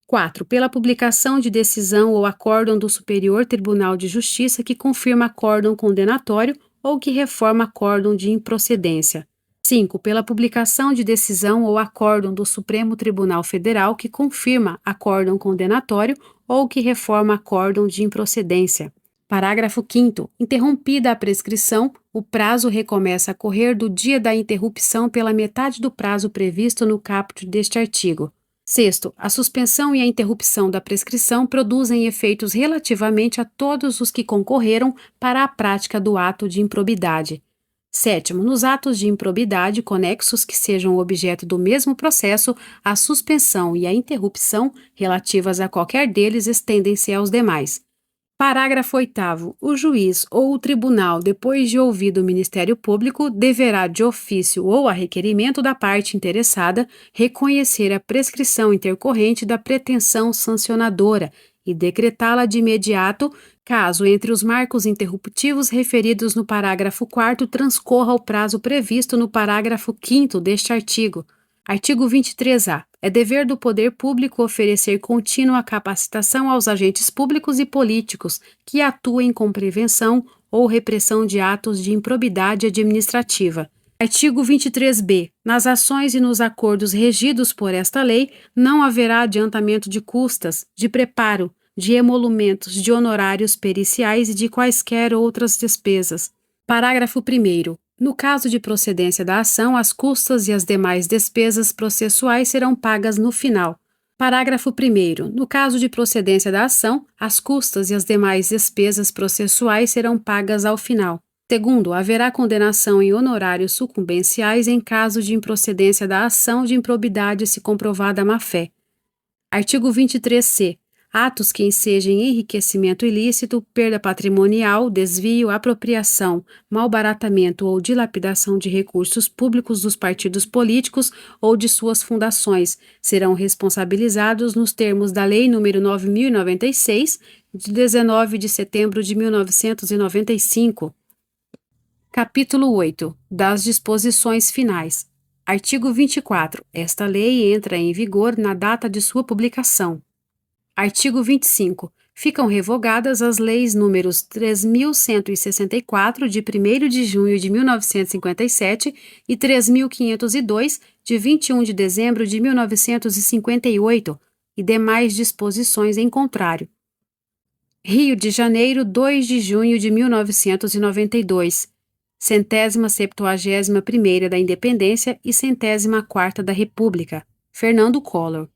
4. Pela publicação de decisão ou acórdão do Superior Tribunal de Justiça que confirma acórdão condenatório ou que reforma acórdão de improcedência. 5. Pela publicação de decisão ou acórdão do Supremo Tribunal Federal que confirma acórdão condenatório ou que reforma acórdão de improcedência. Parágrafo 5º. Interrompida a prescrição, o prazo recomeça a correr do dia da interrupção pela metade do prazo previsto no caput deste artigo. Sexto, a suspensão e a interrupção da prescrição produzem efeitos relativamente a todos os que concorreram para a prática do ato de improbidade. Sétimo, nos atos de improbidade conexos que sejam objeto do mesmo processo, a suspensão e a interrupção relativas a qualquer deles estendem-se aos demais. Parágrafo 8º. O juiz ou o tribunal, depois de ouvido o Ministério Público, deverá, de ofício ou a requerimento da parte interessada, reconhecer a prescrição intercorrente da pretensão sancionadora e decretá-la de imediato, caso entre os marcos interruptivos referidos no parágrafo 4º transcorra o prazo previsto no parágrafo 5º deste artigo. Artigo 23-A. É dever do poder público oferecer contínua capacitação aos agentes públicos e políticos que atuem com prevenção ou repressão de atos de improbidade administrativa. Artigo 23-B. Nas ações e nos acordos regidos por esta lei, não haverá adiantamento de custas, de preparo, de emolumentos, de honorários periciais e de quaisquer outras despesas. Parágrafo 1º. No caso de procedência da ação, as custas e as demais despesas processuais serão pagas no final. Parágrafo 1º. No caso de procedência da ação, as custas e as demais despesas processuais serão pagas ao final. Segundo, haverá condenação em honorários sucumbenciais em caso de improcedência da ação de improbidade se comprovada a má-fé. Artigo 23-C. Atos que ensejem enriquecimento ilícito, perda patrimonial, desvio, apropriação, malbaratamento ou dilapidação de recursos públicos dos partidos políticos ou de suas fundações serão responsabilizados nos termos da Lei nº 9.096, de 19 de setembro de 1995. Capítulo 8. Das disposições finais. Artigo 24. Esta lei entra em vigor na data de sua publicação. Artigo 25. Ficam revogadas as leis números 3.164, de 1º de junho de 1957 e 3.502, de 21 de dezembro de 1958, e demais disposições em contrário. Rio de Janeiro, 2 de junho de 1992. 171ª da Independência e 104ª da República. Fernando Collor.